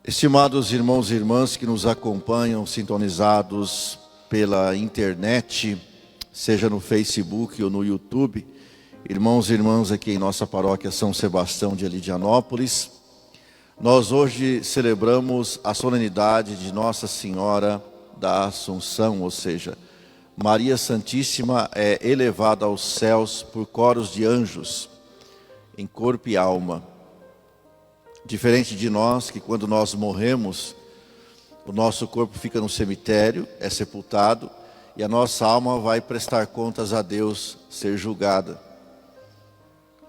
Estimados irmãos e irmãs que nos acompanham, sintonizados pela internet, seja no Facebook ou no YouTube, irmãos e irmãs aqui em nossa paróquia São Sebastião de Elidianópolis, nós hoje celebramos a solenidade de Nossa Senhora da Assunção, ou seja, Maria Santíssima é elevada aos céus por coros de anjos, em corpo e alma. Diferente de nós, que quando nós morremos, o nosso corpo fica no cemitério, é sepultado, e a nossa alma vai prestar contas a Deus, ser julgada.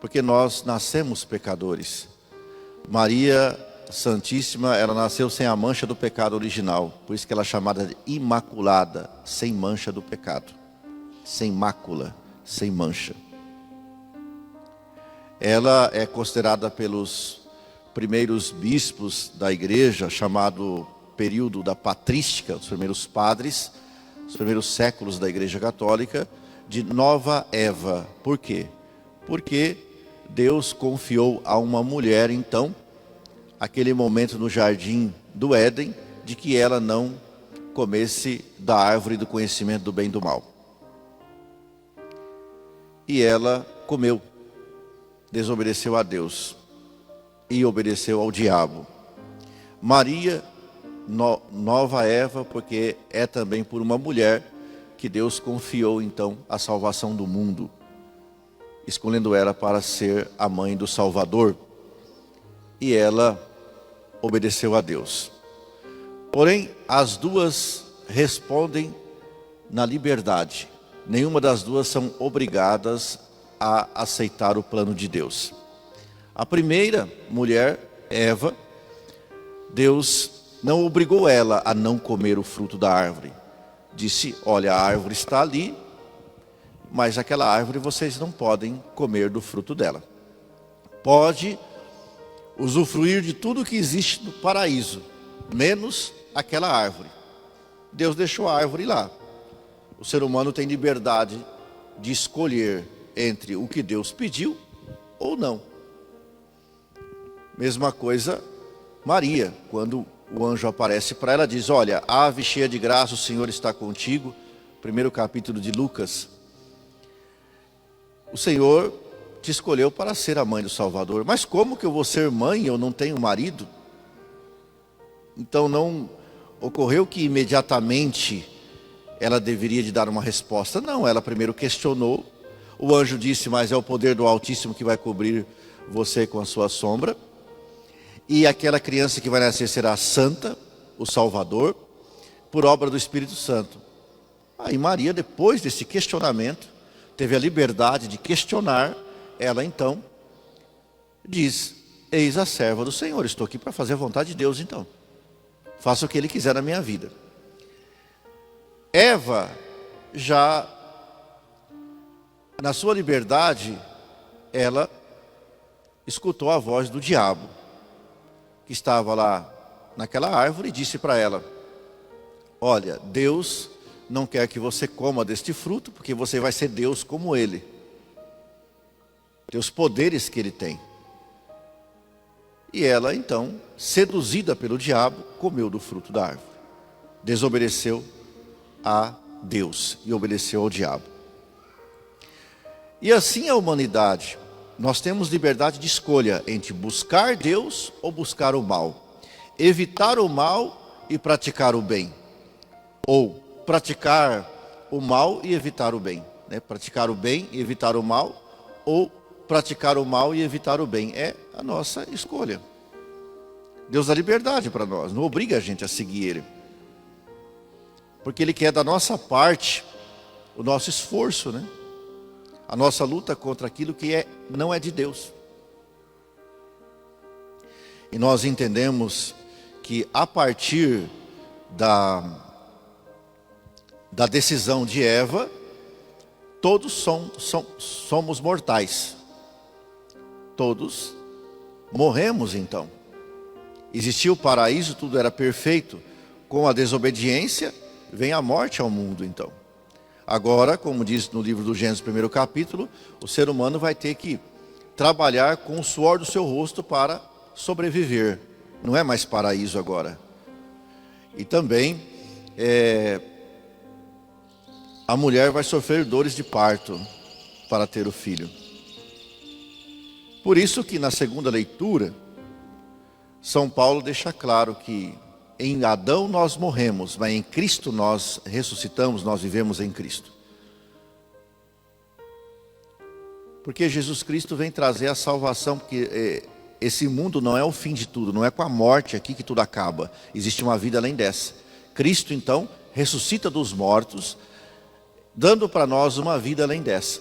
Porque nós nascemos pecadores. Maria Santíssima, ela nasceu sem a mancha do pecado original, por isso que ela é chamada de imaculada, sem mancha do pecado, sem mácula, sem mancha. Ela é considerada pelos primeiros bispos da igreja, chamado período da patrística, os primeiros padres, os primeiros séculos da igreja católica, de nova Eva. Por quê? Porque Deus confiou a uma mulher, então, aquele momento no jardim do Éden, de que ela não comesse da árvore do conhecimento do bem e do mal. E ela comeu, desobedeceu a Deus e obedeceu ao diabo. Maria, nova Eva, porque é também por uma mulher que Deus confiou então a salvação do mundo, escolhendo ela para ser a mãe do Salvador. E ela obedeceu a Deus. Porém, as duas respondem na liberdade. Nenhuma das duas são obrigadas a aceitar o plano de Deus. A primeira mulher, Eva, Deus não obrigou ela a não comer o fruto da árvore. Disse, olha, a árvore está ali, mas aquela árvore vocês não podem comer do fruto dela. Pode usufruir de tudo que existe no paraíso, menos aquela árvore. Deus deixou a árvore lá. O ser humano tem liberdade de escolher entre o que Deus pediu ou não. Mesma coisa Maria, quando o anjo aparece para ela, diz, olha, ave cheia de graça, o Senhor está contigo. Primeiro capítulo de Lucas. O Senhor te escolheu para ser a mãe do Salvador. Mas como que eu vou ser mãe e eu não tenho marido? Então não ocorreu que imediatamente ela deveria de dar uma resposta. Não, ela primeiro questionou. O anjo disse, mas é o poder do Altíssimo que vai cobrir você com a sua sombra. E aquela criança que vai nascer será santa, o Salvador, por obra do Espírito Santo. Aí Maria, depois desse questionamento, teve a liberdade de questionar. Ela então diz, eis a serva do Senhor, estou aqui para fazer a vontade de Deus então. Faça o que Ele quiser na minha vida. Eva, já na sua liberdade, ela escutou a voz do diabo, que estava lá naquela árvore, e disse para ela, olha, Deus não quer que você coma deste fruto, porque você vai ser Deus como Ele. Tem os poderes que Ele tem. E ela então, seduzida pelo diabo, comeu do fruto da árvore. Desobedeceu a Deus e obedeceu ao diabo. E assim a humanidade, nós temos liberdade de escolha entre buscar Deus ou buscar o mal. Evitar o mal e praticar o bem. Ou praticar o mal e evitar o bem. Praticar o bem e evitar o mal. Ou praticar o mal e evitar o bem. É a nossa escolha. Deus dá liberdade para nós, não obriga a gente a seguir Ele. Porque Ele quer da nossa parte o nosso esforço, a nossa luta contra aquilo que não é de Deus. E nós entendemos que a partir da decisão de Eva, todos somos mortais. Todos morremos então. Existia o paraíso, tudo era perfeito. Com a desobediência, vem a morte ao mundo então. Agora, como diz no livro do Gênesis, primeiro capítulo, o ser humano vai ter que trabalhar com o suor do seu rosto para sobreviver. Não é mais paraíso agora. E também a mulher vai sofrer dores de parto para ter o filho. Por isso que na segunda leitura, São Paulo deixa claro que em Adão nós morremos, mas em Cristo nós ressuscitamos, nós vivemos em Cristo. Porque Jesus Cristo vem trazer a salvação, porque esse mundo não é o fim de tudo, não é com a morte aqui que tudo acaba. Existe uma vida além dessa. Cristo então ressuscita dos mortos, dando para nós uma vida além dessa.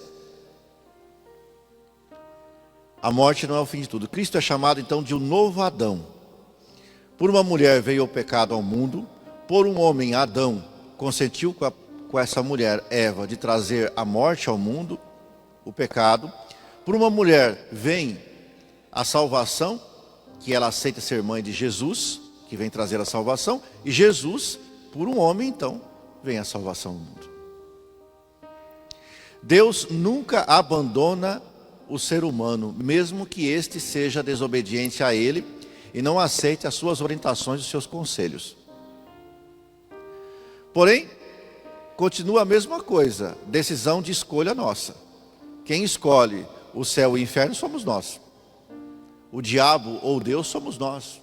A morte não é o fim de tudo. Cristo é chamado então de um novo Adão. Por uma mulher veio o pecado ao mundo, por um homem, Adão, consentiu com essa mulher, Eva, de trazer a morte ao mundo, o pecado. Por uma mulher vem a salvação, que ela aceita ser mãe de Jesus, que vem trazer a salvação, e Jesus, por um homem, então, vem a salvação ao mundo. Deus nunca abandona o ser humano, mesmo que este seja desobediente a Ele e não aceite as suas orientações e os seus conselhos. Porém, continua a mesma coisa, decisão de escolha nossa. Quem escolhe o céu e o inferno somos nós. O diabo ou Deus somos nós.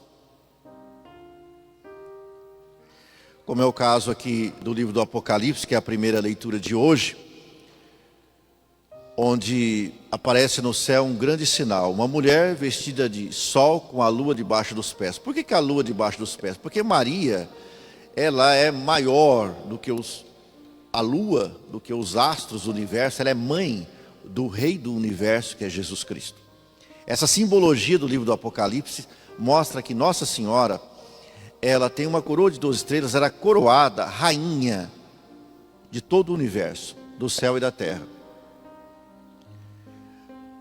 Como é o caso aqui do livro do Apocalipse, que é a primeira leitura de hoje, onde aparece no céu um grande sinal, uma mulher vestida de sol com a lua debaixo dos pés. Por que a lua debaixo dos pés? Porque Maria, ela é maior do que a lua, do que os astros do universo. Ela é mãe do rei do universo, que é Jesus Cristo. Essa simbologia do livro do Apocalipse mostra que Nossa Senhora, ela tem uma coroa de 12 estrelas, ela é coroada rainha de todo o universo, do céu e da terra,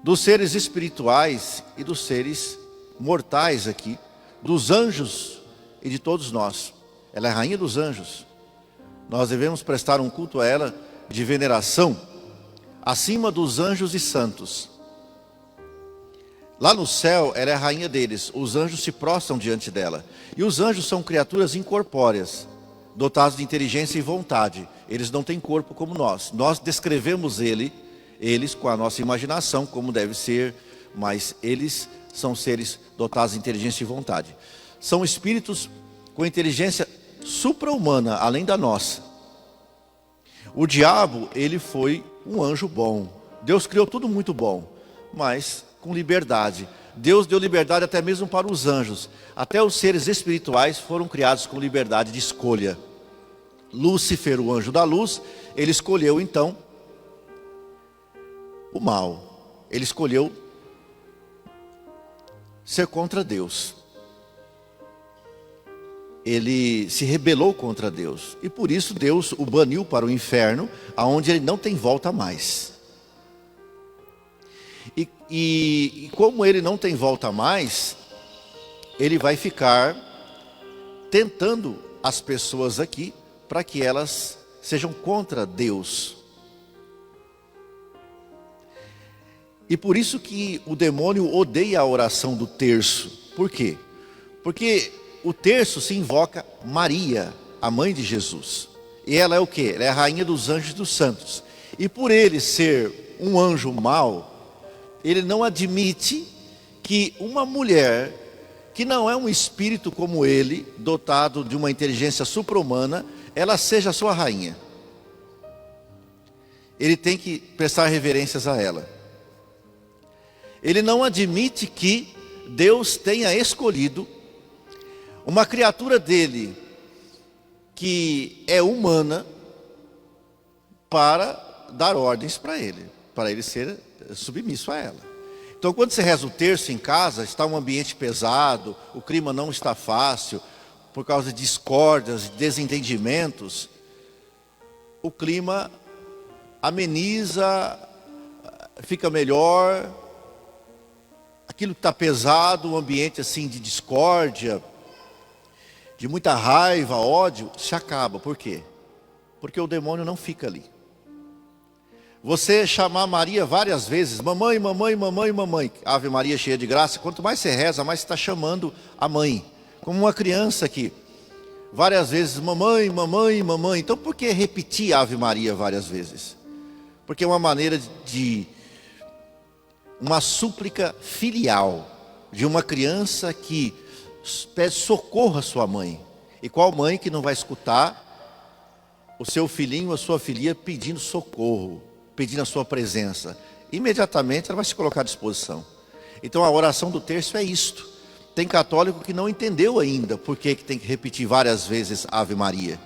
dos seres espirituais e dos seres mortais aqui, dos anjos e de todos nós. Ela é rainha dos anjos. Nós devemos prestar um culto a ela de veneração, acima dos anjos e santos. Lá no céu, ela é a rainha deles. Os anjos se prostram diante dela. E os anjos são criaturas incorpóreas, dotados de inteligência e vontade. Eles não têm corpo como nós. Nós descrevemos eles com a nossa imaginação, como deve ser, mas eles são seres dotados de inteligência e vontade. São espíritos com inteligência supra-humana, além da nossa. O diabo, ele foi um anjo bom. Deus criou tudo muito bom, mas com liberdade. Deus deu liberdade até mesmo para os anjos. Até os seres espirituais foram criados com liberdade de escolha. Lúcifer, o anjo da luz, ele escolheu então o mal. Ele escolheu ser contra Deus. Ele se rebelou contra Deus. E por isso Deus o baniu para o inferno, aonde ele não tem volta mais. E como ele não tem volta mais, ele vai ficar tentando as pessoas aqui para que elas sejam contra Deus. E por isso que o demônio odeia a oração do terço. Por quê? Porque o terço se invoca Maria, a mãe de Jesus. E ela é o quê? Ela é a rainha dos anjos e dos santos. E por ele ser um anjo mau, ele não admite que uma mulher, que não é um espírito como ele, dotado de uma inteligência supra-humana, ela seja sua rainha. Ele tem que prestar reverências a ela. Ele não admite que Deus tenha escolhido uma criatura dele, que é humana, para dar ordens para ele ser submisso a ela. Então, quando você reza o terço em casa, está um ambiente pesado, o clima não está fácil, por causa de discórdias, desentendimentos, o clima ameniza, fica melhor. Aquilo que está pesado, um ambiente assim de discórdia, de muita raiva, ódio, se acaba. Por quê? Porque o demônio não fica ali. Você chamar Maria várias vezes, mamãe, mamãe, mamãe, mamãe, Ave Maria cheia de graça, quanto mais você reza, mais você está chamando a mãe. Como uma criança que várias vezes, mamãe, mamãe, mamãe. Então por que repetir Ave Maria várias vezes? Porque é uma maneira de uma súplica filial de uma criança que pede socorro à sua mãe. E qual mãe que não vai escutar o seu filhinho, a sua filha pedindo socorro, pedindo a sua presença? Imediatamente ela vai se colocar à disposição. Então a oração do terço é isto. Tem católico que não entendeu ainda por que tem que repetir várias vezes Ave Maria.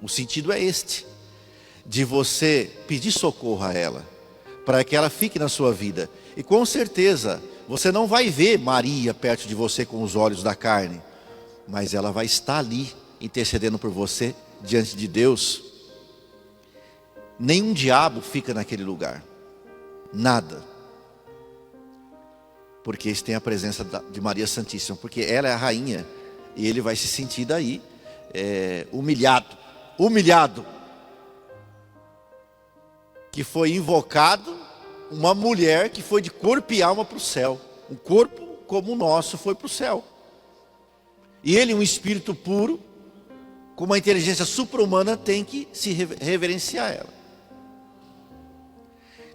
O sentido é este, de você pedir socorro a ela, para que ela fique na sua vida. E com certeza, você não vai ver Maria perto de você com os olhos da carne, mas ela vai estar ali, intercedendo por você, diante de Deus. Nenhum diabo fica naquele lugar, nada. Porque eles têm a presença de Maria Santíssima, porque ela é a rainha, e ele vai se sentir daí, humilhado, que foi invocado uma mulher que foi de corpo e alma para o céu, um corpo como o nosso foi para o céu, e ele, um espírito puro, com uma inteligência supra-humana, tem que se reverenciar ela.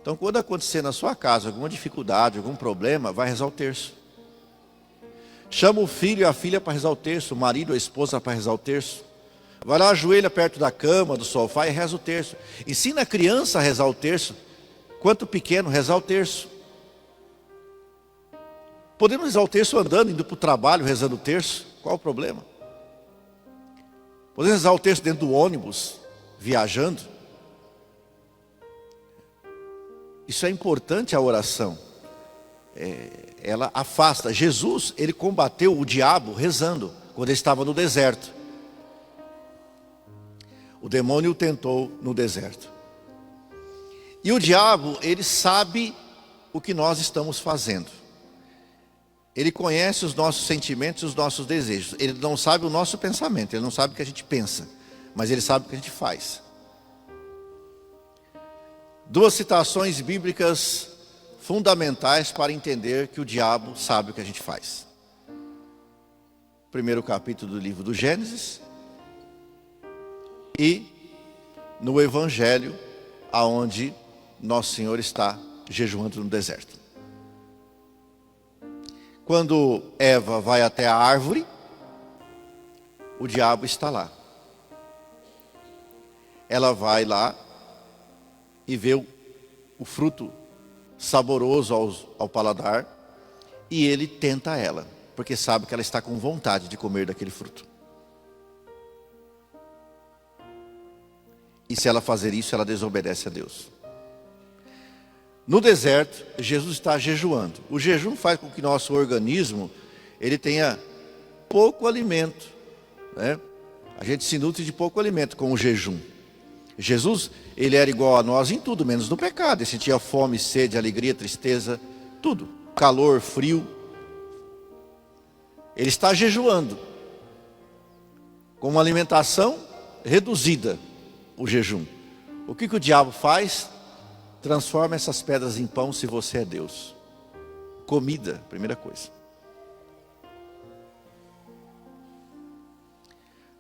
Então, quando acontecer na sua casa alguma dificuldade, algum problema, vai rezar o terço. Chama o filho e a filha para rezar o terço, o marido ou a esposa para rezar o terço. Vai lá, ajoelha perto da cama, do sofá e reza o terço. Ensina a criança a rezar o terço, quanto pequeno, rezar o terço. Podemos rezar o terço andando, indo para o trabalho, rezando o terço, qual o problema? Podemos rezar o terço dentro do ônibus, viajando. Isso é importante, a oração. Ela afasta. Jesus, ele combateu o diabo rezando, quando ele estava no deserto. O demônio o tentou no deserto. E o diabo, ele sabe o que nós estamos fazendo. Ele conhece os nossos sentimentos e os nossos desejos. Ele não sabe o nosso pensamento, ele não sabe o que a gente pensa, mas ele sabe o que a gente faz. Duas citações bíblicas fundamentais para entender que o diabo sabe o que a gente faz. Primeiro capítulo do livro do Gênesis e no Evangelho, aonde Nosso Senhor está jejuando no deserto. Quando Eva vai até a árvore, o diabo está lá. Ela vai lá e vê o fruto saboroso ao paladar, e ele tenta ela, porque sabe que ela está com vontade de comer daquele fruto. E se ela fazer isso, ela desobedece a Deus. No deserto, Jesus está jejuando. O jejum faz com que nosso organismo ele tenha pouco alimento, né? A gente se nutre de pouco alimento com o jejum. Jesus, ele era igual a nós em tudo, menos no pecado. Ele sentia fome, sede, alegria, tristeza, tudo. Calor, frio. Ele está jejuando, com uma alimentação reduzida, o jejum. O que o diabo faz? Transforma essas pedras em pão, se você é Deus. Comida, primeira coisa.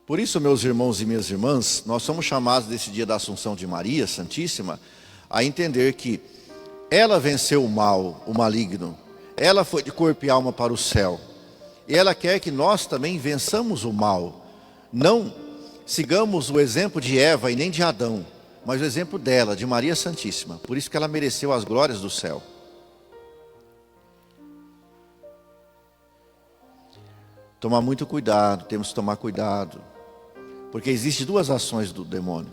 Por isso, meus irmãos e minhas irmãs, nós somos chamados nesse dia da Assunção de Maria Santíssima a entender que ela venceu o mal, o maligno. Ela foi de corpo e alma para o céu. E ela quer que nós também vençamos o mal. Não sigamos o exemplo de Eva e nem de Adão, mas o exemplo dela, de Maria Santíssima. Por isso que ela mereceu as glórias do céu. Tomar muito cuidado, temos que tomar cuidado. Porque existem duas ações do demônio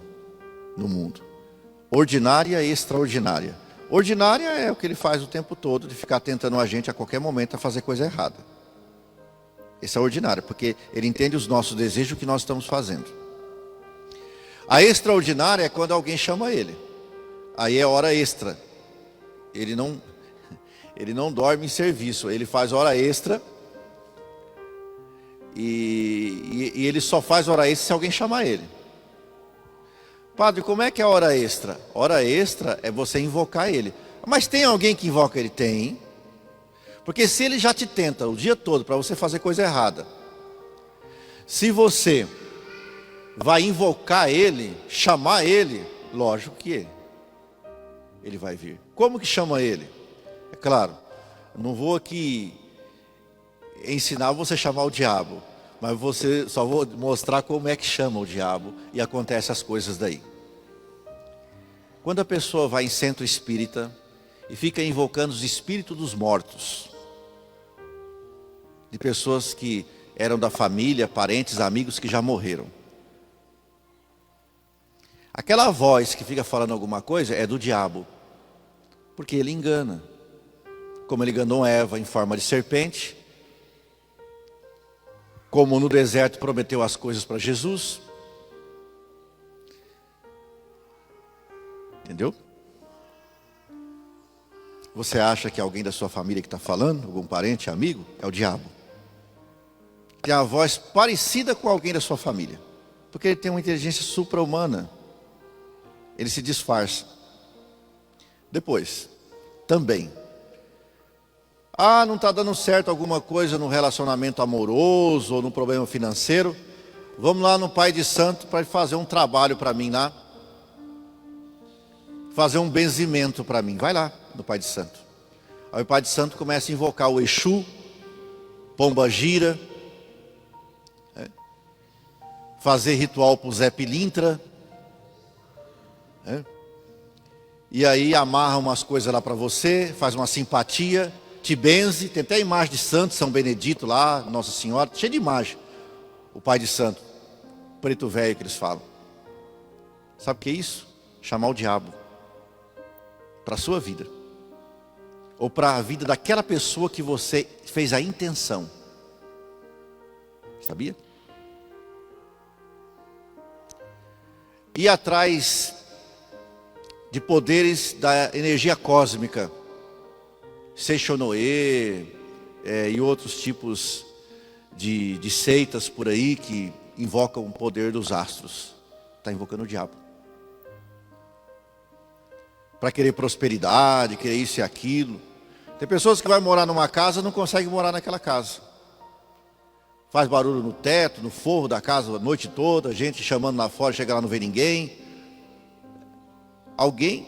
no mundo: ordinária e extraordinária. Ordinária é o que ele faz o tempo todo, de ficar tentando a gente a qualquer momento a fazer coisa errada. Esse é ordinário, porque ele entende os nossos desejos, o que nós estamos fazendo. A extraordinária é quando alguém chama ele. Aí é hora extra. Ele não dorme em serviço, ele faz hora extra. E ele só faz hora extra se alguém chamar ele. Padre, como é que é a hora extra? Hora extra é você invocar ele. Mas tem alguém que invoca ele? Tem. Porque se ele já te tenta o dia todo para você fazer coisa errada, Se você vai invocar ele, chamar ele, lógico que ele vai vir. Como que chama ele? É claro, não vou aqui ensinar você a chamar o diabo, mas só vou mostrar como é que chama o diabo e acontece as coisas daí. Quando a pessoa vai em centro espírita e fica invocando os espíritos dos mortos, de pessoas que eram da família, parentes, amigos que já morreram. Aquela voz que fica falando alguma coisa é do diabo, porque ele engana. Como ele enganou Eva em forma de serpente, como no deserto prometeu as coisas para Jesus. Entendeu? Você acha que alguém da sua família que está falando, algum parente, amigo, é o diabo. Tem a voz parecida com alguém da sua família, porque ele tem uma inteligência supra-humana. Ele se disfarça. Depois, também, não está dando certo alguma coisa no relacionamento amoroso ou no problema financeiro. Vamos lá no Pai de Santo para fazer um trabalho para mim lá. Fazer um benzimento para mim. Vai lá no Pai de Santo. Aí o Pai de Santo começa a invocar o Exu, Pomba Gira, fazer ritual para o Zé Pilintra, e aí amarra umas coisas lá para você, faz uma simpatia, te benze. Tem até a imagem de Santo, São Benedito lá, Nossa Senhora, cheio de imagem. O Pai de Santo, preto velho que eles falam. Sabe o que é isso? Chamar o diabo para a sua vida, ou para a vida daquela pessoa que você fez a intenção. Sabia? Ir atrás de poderes da energia cósmica, Seixonoe, e outros tipos de seitas por aí que invocam o poder dos astros. Está invocando o diabo. Para querer prosperidade, querer isso e aquilo. Tem pessoas que vão morar numa casa e não conseguem morar naquela casa. Faz barulho no teto, no forro da casa a noite toda, gente chamando lá fora, chega lá não vê ninguém. Alguém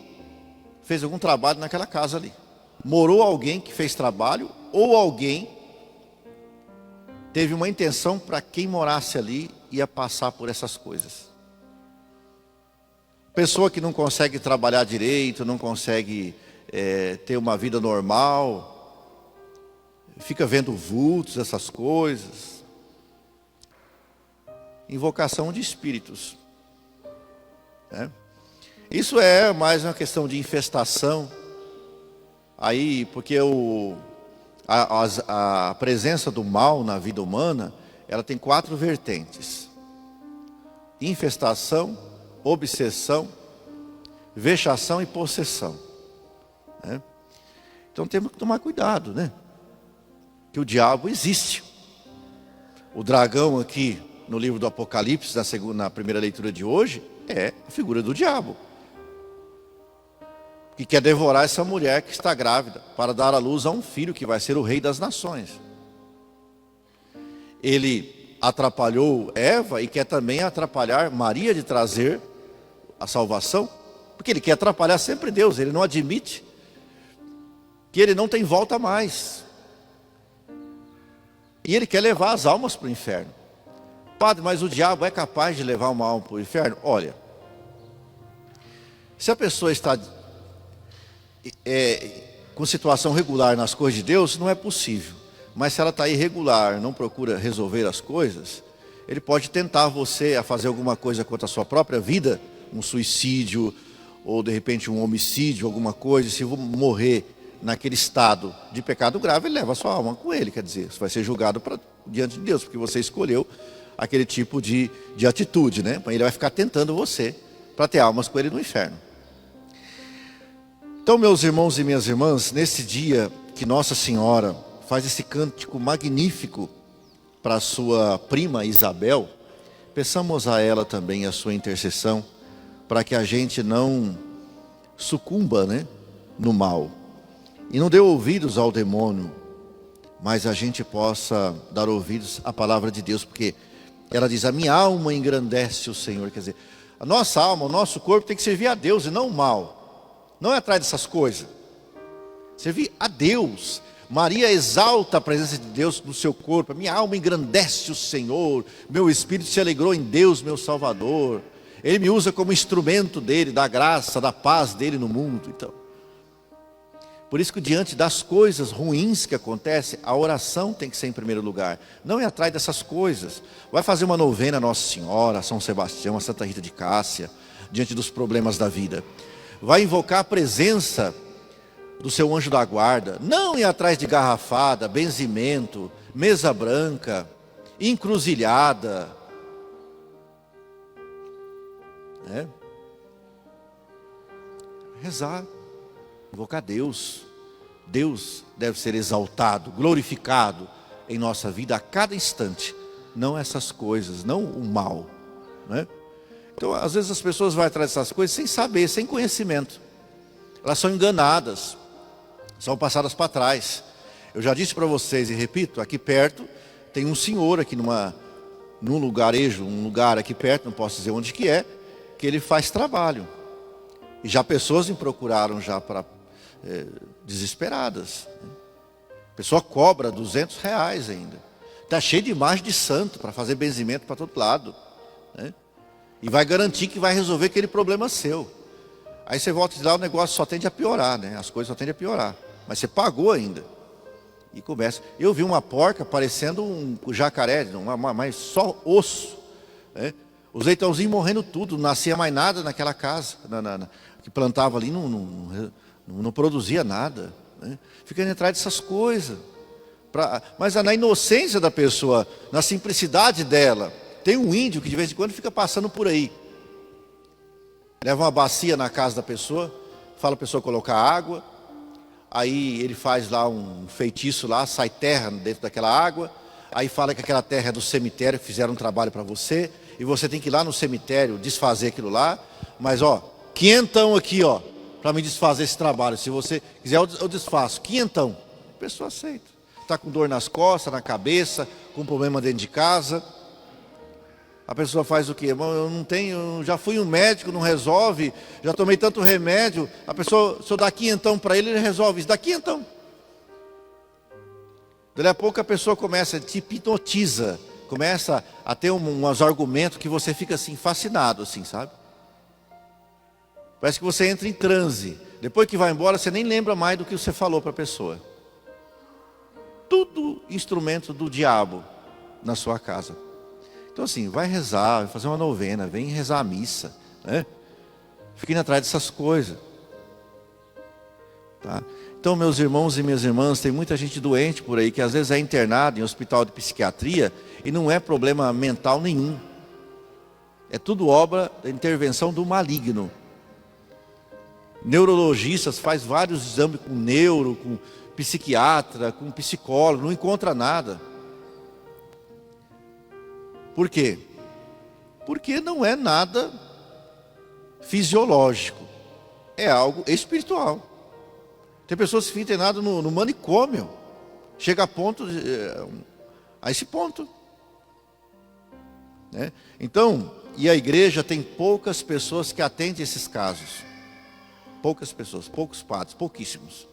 fez algum trabalho naquela casa ali. Morou alguém que fez trabalho, ou alguém teve uma intenção para quem morasse ali ia passar por essas coisas. Pessoa que não consegue trabalhar direito, não consegue ter uma vida normal, fica vendo vultos, essas coisas. Invocação de espíritos. Isso é mais uma questão de infestação. Aí, porque a presença do mal na vida humana, ela tem 4 vertentes: infestação, obsessão, vexação e possessão. Então temos que tomar cuidado, né? Que o diabo existe. O dragão aqui no livro do Apocalipse, na primeira leitura de hoje, é a figura do diabo, que quer devorar essa mulher que está grávida, para dar à luz a um filho que vai ser o rei das nações. Ele atrapalhou Eva e quer também atrapalhar Maria de trazer a salvação, porque ele quer atrapalhar sempre Deus. Ele não admite que ele não tem volta mais, e ele quer levar as almas para o inferno. Padre, mas o diabo é capaz de levar uma alma para o inferno? Olha, se a pessoa está com situação regular nas coisas de Deus, não é possível. Mas se ela está irregular, não procura resolver as coisas, ele pode tentar você a fazer alguma coisa contra a sua própria vida, um suicídio, ou de repente um homicídio, alguma coisa. Se morrer naquele estado de pecado grave, ele leva a sua alma com ele. Quer dizer, você vai ser julgado diante de Deus, porque você escolheu aquele tipo de atitude, né? Ele vai ficar tentando você para ter almas com ele no inferno. Então, meus irmãos e minhas irmãs, nesse dia que Nossa Senhora faz esse cântico magnífico para a sua prima Isabel, peçamos a ela também a sua intercessão, para que a gente não sucumba, né, no mal, e não dê ouvidos ao demônio, mas a gente possa dar ouvidos à palavra de Deus, porque Ela diz, a minha alma engrandece o Senhor. Quer dizer, a nossa alma, o nosso corpo tem que servir a Deus e não o mal. Não é atrás dessas coisas. Servir a Deus. Maria exalta a presença de Deus no seu corpo. A minha alma engrandece o Senhor. Meu espírito se alegrou em Deus, meu Salvador. Ele me usa como instrumento dele, da graça, da paz dele no mundo. Então, por isso que diante das coisas ruins que acontecem, a oração tem que ser em primeiro lugar. Não é atrás dessas coisas. Vai fazer uma novena a Nossa Senhora, a São Sebastião, a Santa Rita de Cássia, diante dos problemas da vida. Vai invocar a presença do seu anjo da guarda. Não ir atrás de garrafada, benzimento, mesa branca, encruzilhada. Rezar. Invocar Deus. Deus deve ser exaltado, glorificado em nossa vida a cada instante. Não essas coisas, não o mal. Então, às vezes as pessoas vão atrás dessas coisas sem saber, sem conhecimento. Elas são enganadas, são passadas para trás. Eu já disse para vocês e repito, aqui perto tem um senhor aqui num lugarejo, um lugar aqui perto, não posso dizer onde que é, que ele faz trabalho. E já pessoas me procuraram já para desesperadas. A pessoa cobra R$200 ainda. Está cheio de imagem de santo para fazer benzimento para todo lado. E vai garantir que vai resolver aquele problema seu. Aí você volta de lá, o negócio só tende a piorar, as coisas só tendem a piorar. Mas você pagou ainda. E começa. Eu vi uma porca parecendo um jacaré, mas só osso. Os leitãozinhos morrendo tudo, não nascia mais nada naquela casa. Que plantava ali, não produzia nada. Fica atrás dessas coisas. Mas na inocência da pessoa, na simplicidade dela. Tem um índio que de vez em quando fica passando por aí. Leva uma bacia na casa da pessoa, fala a pessoa colocar água. Aí ele faz lá um feitiço lá, sai terra dentro daquela água. Aí fala que aquela terra é do cemitério, que fizeram um trabalho para você. E você tem que ir lá no cemitério desfazer aquilo lá. Mas quinhentão aqui, para me desfazer esse trabalho. Se você quiser, eu desfaço. Quinhentão. A pessoa aceita. Está com dor nas costas, na cabeça, com problema dentro de casa. A pessoa faz o quê? Eu não tenho, já fui um médico, não resolve, já tomei tanto remédio. A pessoa, se eu dar quinhentão para ele resolve isso. Dá quinhentão. Daí a pouco a pessoa começa, te hipnotiza, começa a ter uns argumentos que você fica assim, fascinado, assim, sabe? Parece que você entra em transe. Depois que vai embora, você nem lembra mais do que você falou para a pessoa. Tudo instrumento do diabo na sua casa. Então assim, vai rezar, vai fazer uma novena, vem rezar a missa. Fiquem atrás dessas coisas. Tá? Então, meus irmãos e minhas irmãs, tem muita gente doente por aí, que às vezes é internado em hospital de psiquiatria, e não é problema mental nenhum. É tudo obra da intervenção do maligno. Neurologistas faz vários exames com neuro, com psiquiatra, com psicólogo, não encontra nada. Por quê? Porque não é nada fisiológico, é algo espiritual. Tem pessoas que ficam internadas no manicômio, chega a esse ponto. Então, e a igreja tem poucas pessoas que atendem esses casos. Poucas pessoas, poucos padres, pouquíssimos.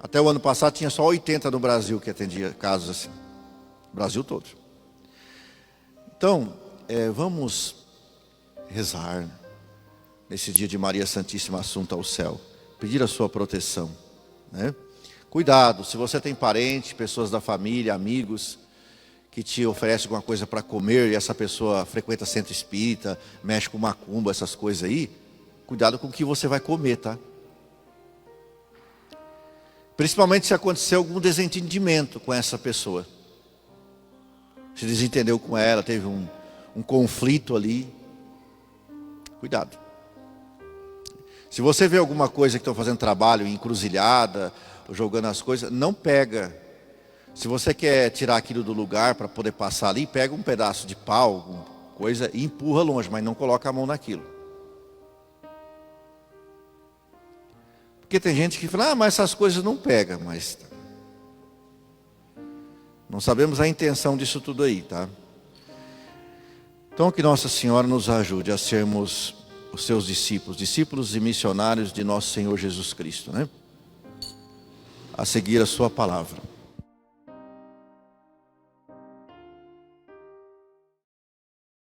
Até o ano passado tinha só 80 no Brasil que atendia casos assim. Brasil todo. Então, vamos rezar nesse dia de Maria Santíssima Assunta ao céu, pedir a sua proteção. Cuidado, se você tem parente, pessoas da família, amigos, que te oferecem alguma coisa para comer, e essa pessoa frequenta centro espírita, mexe com macumba, essas coisas aí, cuidado com o que você vai comer, tá? Principalmente se acontecer algum desentendimento com essa pessoa. Se desentendeu com ela, teve um conflito ali. Cuidado. Se você vê alguma coisa que estão fazendo trabalho encruzilhada, jogando as coisas, não pega. Se você quer tirar aquilo do lugar para poder passar ali, pega um pedaço de pau, alguma coisa, e empurra longe, mas não coloca a mão naquilo. Porque tem gente que fala, mas essas coisas não pegam, mas Não sabemos a intenção disso tudo aí, tá? Então que Nossa Senhora nos ajude a sermos os seus discípulos, discípulos e missionários de nosso Senhor Jesus Cristo, né? A seguir a sua palavra.